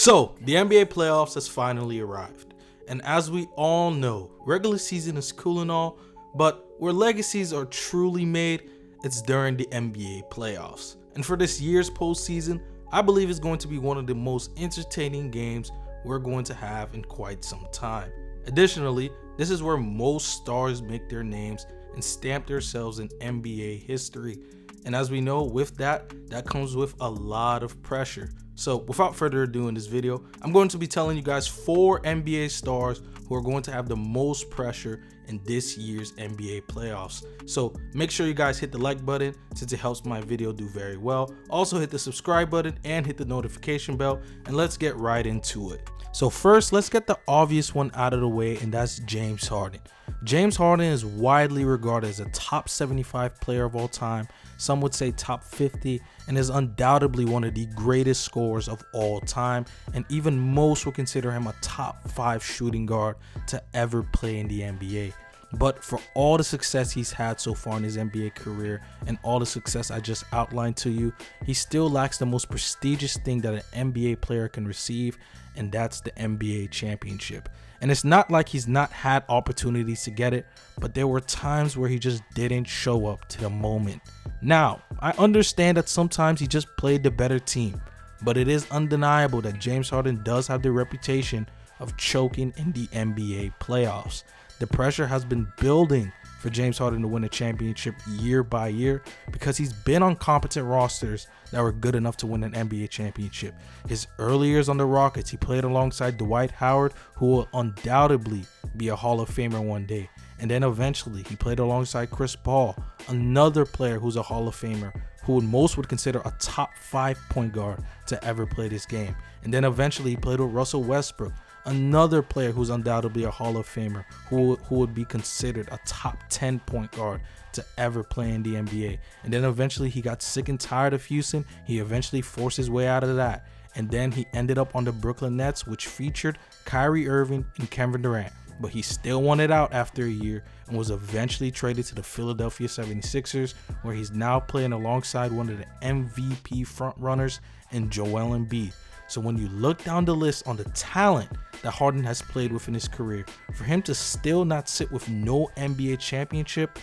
So, the NBA playoffs has finally arrived. And as we all know, regular season is cool and all, but where legacies are truly made, it's during the NBA playoffs. And for this year's postseason, I believe it's going to be one of the most entertaining games we're going to have in quite some time. Additionally, this is where most stars make their names and stamp themselves in NBA history. And as we know, with that comes with a lot of pressure. So without further ado in this video, I'm going to be telling you guys 4 NBA stars who are going to have the most pressure in this year's NBA playoffs. So make sure you guys hit the like button since it helps my video do very well. Also hit the subscribe button and hit the notification bell, and let's get right into it. So first, let's get the obvious one out of the way, and that's James Harden. James Harden is widely regarded as a top 75 player of all time. Some would say top 50, and is undoubtedly one of the greatest scorers of all time, and even most would consider him a top 5 shooting guard to ever play in the NBA. But for all the success he's had so far in his NBA career and all the success I just outlined to you, he still lacks the most prestigious thing that an NBA player can receive, and that's the NBA championship. And it's not like he's not had opportunities to get it, but there were times where he just didn't show up to the moment. Now, I understand that sometimes he just played the better team, but it is undeniable that James Harden does have the reputation of choking in the NBA playoffs. The pressure has been building for James Harden to win a championship year by year because he's been on competent rosters that were good enough to win an NBA championship. His early years on the Rockets, he played alongside Dwight Howard, who will undoubtedly be a Hall of Famer one day. And then eventually he played alongside Chris Paul, another player who's a Hall of Famer, who most would consider a top 5 point guard to ever play this game. And then eventually he played with Russell Westbrook, another player who's undoubtedly a Hall of Famer, who would be considered a top 10 point guard to ever play in the NBA. And then eventually he got sick and tired of Houston. He eventually forced his way out of that. And then he ended up on the Brooklyn Nets, which featured Kyrie Irving and Kevin Durant. But he still wanted out after a year and was eventually traded to the Philadelphia 76ers, where he's now playing alongside one of the MVP frontrunners in Joel Embiid. So when you look down the list on the talent that Harden has played with in his career, for him to still not sit with no NBA championship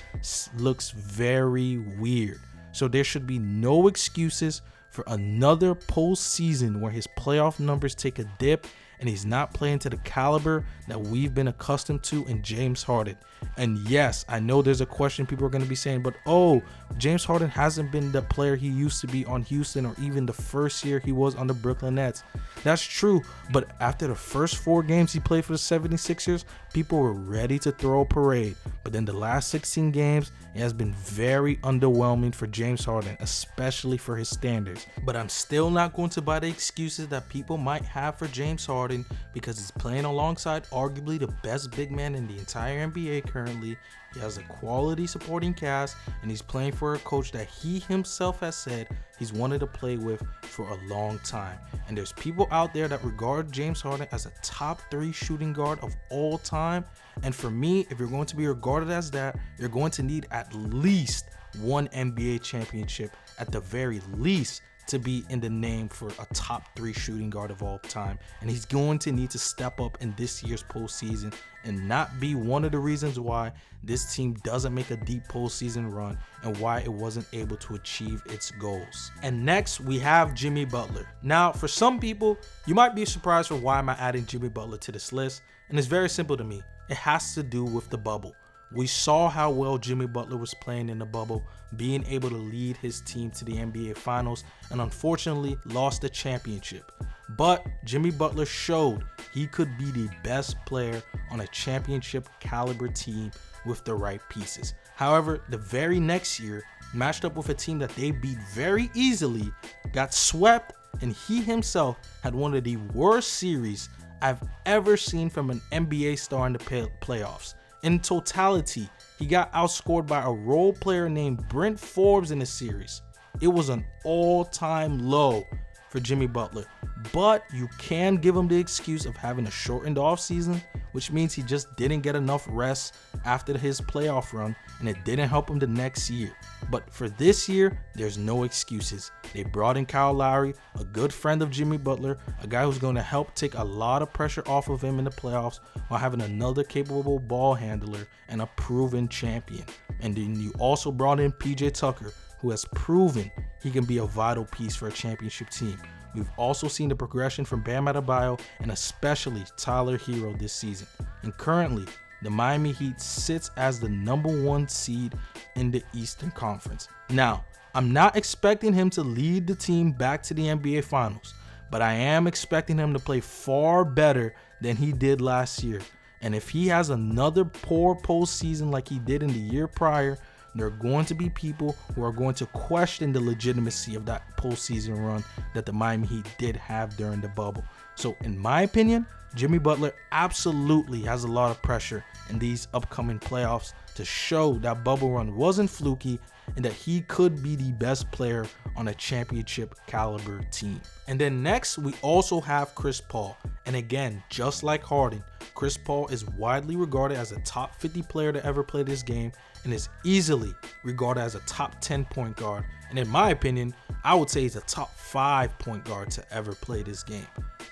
looks very weird. So there should be no excuses for another postseason where his playoff numbers take a dip and he's not playing to the caliber that we've been accustomed to in James Harden. And yes, I know there's a question people are going to be saying, but oh, James Harden hasn't been the player he used to be on Houston or even the first year he was on the Brooklyn Nets. That's true, but after the first 4 games he played for the 76ers, people were ready to throw a parade. But then the last 16 games, it has been very underwhelming for James Harden, especially for his standards. But I'm still not going to buy the excuses that people might have for James Harden because he's playing alongside arguably the best big man in the entire NBA currently. He has a quality supporting cast, and he's playing for a coach that he himself has said he's wanted to play with for a long time. And there's people out there that regard James Harden as a top 3 shooting guard of all time. And for me, if you're going to be regarded as that, you're going to need at least 1 NBA championship at the very least to be in the name for a top 3 shooting guard of all time. And he's going to need to step up in this year's postseason and not be one of the reasons why this team doesn't make a deep postseason run and why it wasn't able to achieve its goals. And next we have Jimmy Butler. Now for some people, you might be surprised for why am I adding Jimmy Butler to this list, and it's very simple to me. It has to do with the bubble. We saw how well Jimmy Butler was playing in the bubble, being able to lead his team to the NBA Finals, and unfortunately lost the championship. But Jimmy Butler showed he could be the best player on a championship caliber team with the right pieces. However, the very next year, matched up with a team that they beat very easily, got swept, and he himself had one of the worst series I've ever seen from an NBA star in the playoffs. In totality, he got outscored by a role player named Brent Forbes in the series. It was an all-time low for Jimmy Butler, but you can give him the excuse of having a shortened offseason, which means he just didn't get enough rest after his playoff run, and it didn't help him the next year. But for this year, there's no excuses. They brought in Kyle Lowry, a good friend of Jimmy Butler, a guy who's going to help take a lot of pressure off of him in the playoffs while having another capable ball handler and a proven champion. And then you also brought in PJ Tucker, who has proven he can be a vital piece for a championship team. We've also seen the progression from Bam Adebayo and especially Tyler Hero this season. And currently, the Miami Heat sits as the #1 seed in the Eastern Conference. Now, I'm not expecting him to lead the team back to the NBA Finals, but I am expecting him to play far better than he did last year. And if he has another poor postseason like he did in the year prior, there are going to be people who are going to question the legitimacy of that postseason run that the Miami Heat did have during the bubble. So in my opinion, Jimmy Butler absolutely has a lot of pressure in these upcoming playoffs to show that bubble run wasn't fluky and that he could be the best player on a championship caliber team. And then next, we also have Chris Paul. And again, just like Harden, Chris Paul is widely regarded as a top 50 player to ever play this game and is easily regarded as a top 10 point guard. And in my opinion, I would say he's a top 5 point guard to ever play this game.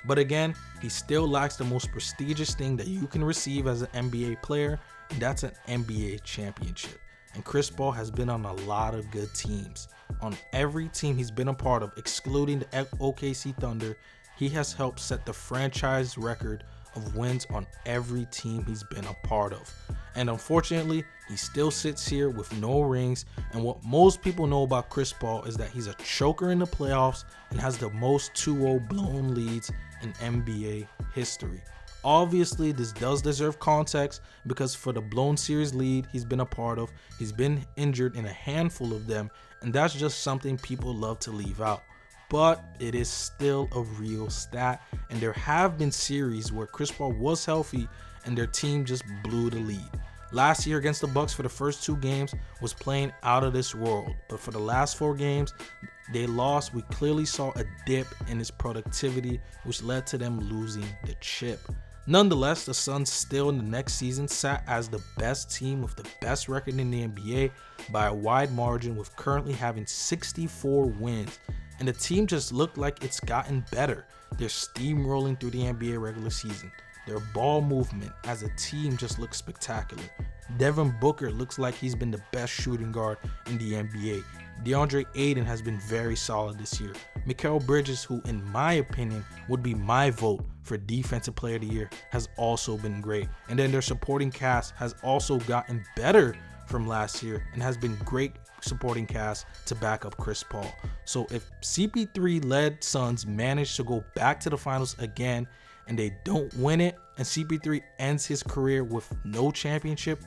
But again, he still lacks the most prestigious thing that you can receive as an NBA player, and that's an NBA championship. And Chris Paul has been on a lot of good teams. On every team he's been a part of, excluding the OKC Thunder, he has helped set the franchise record of wins on every team he's been a part of. And unfortunately, he still sits here with no rings, and what most people know about Chris Paul is that he's a choker in the playoffs and has the most 2-0 blown leads in NBA history. Obviously, this does deserve context because for the blown series lead he's been a part of, he's been injured in a handful of them, and that's just something people love to leave out. But it is still a real stat, and there have been series where Chris Paul was healthy and their team just blew the lead. Last year against the Bucks for the first 2 games was playing out of this world, but for the last 4 games they lost. We clearly saw a dip in his productivity, which led to them losing the chip. Nonetheless, the Suns still in the next season sat as the best team with the best record in the NBA by a wide margin, with currently having 64 wins. And the team just looked like it's gotten better. They're steamrolling through the NBA regular season. Their ball movement as a team just looks spectacular. Devin Booker looks like he's been the best shooting guard in the NBA. DeAndre Ayton has been very solid this year. Mikal Bridges, who in my opinion would be my vote for Defensive Player of the Year, has also been great. And then their supporting cast has also gotten better from last year and has been great supporting cast to back up Chris Paul. So if CP3 led Suns manage to go back to the finals again and they don't win it, and CP3 ends his career with no championship,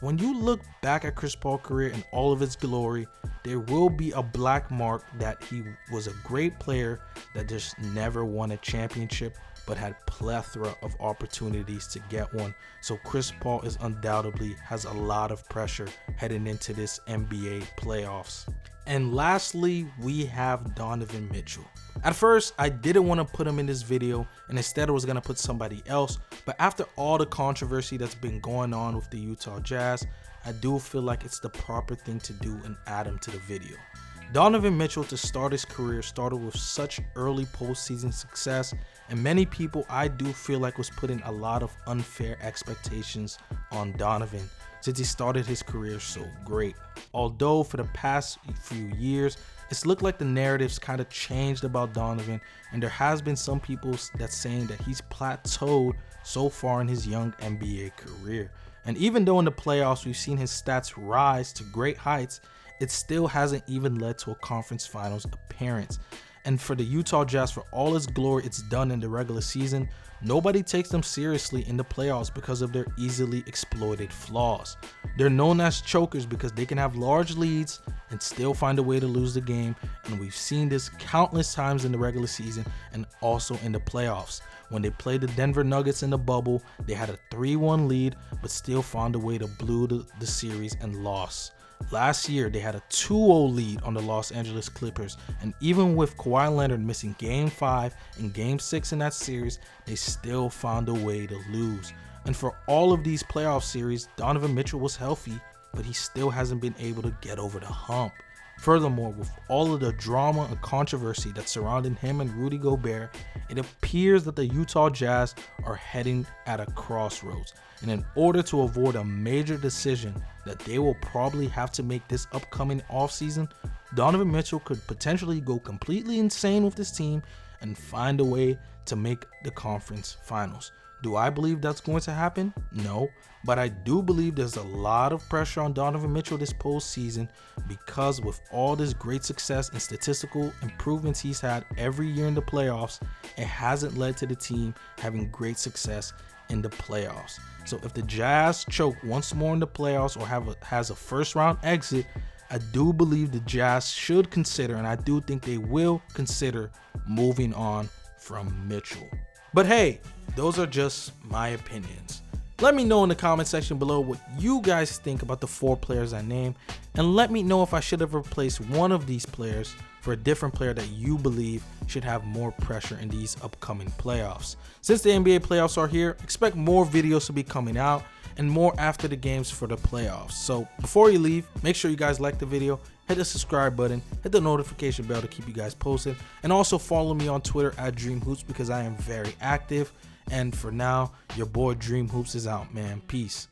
when you look back at Chris Paul's career in all of its glory, there will be a black mark that he was a great player that just never won a championship, but had plethora of opportunities to get one. So Chris Paul is undoubtedly has a lot of pressure heading into this NBA playoffs. And lastly, we have Donovan Mitchell. At first, I didn't want to put him in this video, and instead I was going to put somebody else. But after all the controversy that's been going on with the Utah Jazz, I do feel like it's the proper thing to do and add him to the video. Donovan Mitchell, to start his career, started with such early postseason success, and many people, I do feel like, was putting a lot of unfair expectations on Donovan since he started his career so great. Although for the past few years, it's looked like the narratives kind of changed about Donovan, and there has been some people that's saying that he's plateaued so far in his young NBA career. And even though in the playoffs we've seen his stats rise to great heights, it still hasn't even led to a conference finals appearance. And for the Utah Jazz, for all its glory it's done in the regular season, nobody takes them seriously in the playoffs because of their easily exploited flaws. They're known as chokers because they can have large leads and still find a way to lose the game, and we've seen this countless times in the regular season and also in the playoffs. When they played the Denver Nuggets in the bubble, they had a 3-1 lead but still found a way to blow the series and lost. Last year, they had a 2-0 lead on the Los Angeles Clippers, and even with Kawhi Leonard missing Game 5 and Game 6 in that series, they still found a way to lose. And for all of these playoff series, Donovan Mitchell was healthy but he still hasn't been able to get over the hump. Furthermore, with all of the drama and controversy that's surrounding him and Rudy Gobert, it appears that the Utah Jazz are heading at a crossroads. And in order to avoid a major decision that they will probably have to make this upcoming offseason, Donovan Mitchell could potentially go completely insane with this team and find a way to make the conference finals. Do I believe that's going to happen? No, but I do believe there's a lot of pressure on Donovan Mitchell this postseason because with all this great success and statistical improvements he's had every year in the playoffs, it hasn't led to the team having great success in the playoffs. So if the Jazz choke once more in the playoffs or has a first round exit, I do believe the Jazz should consider, and I do think they will consider, moving on from Mitchell. But hey, those are just my opinions. Let me know in the comment section below what you guys think about the 4 players I named, and let me know if I should have replaced one of these players for a different player that you believe should have more pressure in these upcoming playoffs. Since the NBA playoffs are here, expect more videos to be coming out and more after the games for the playoffs. So before you leave, make sure you guys like the video, hit the subscribe button, hit the notification bell to keep you guys posted, and also follow me on Twitter at DreamHoops because I am very active. And for now, your boy Dream Hoops is out, man. Peace.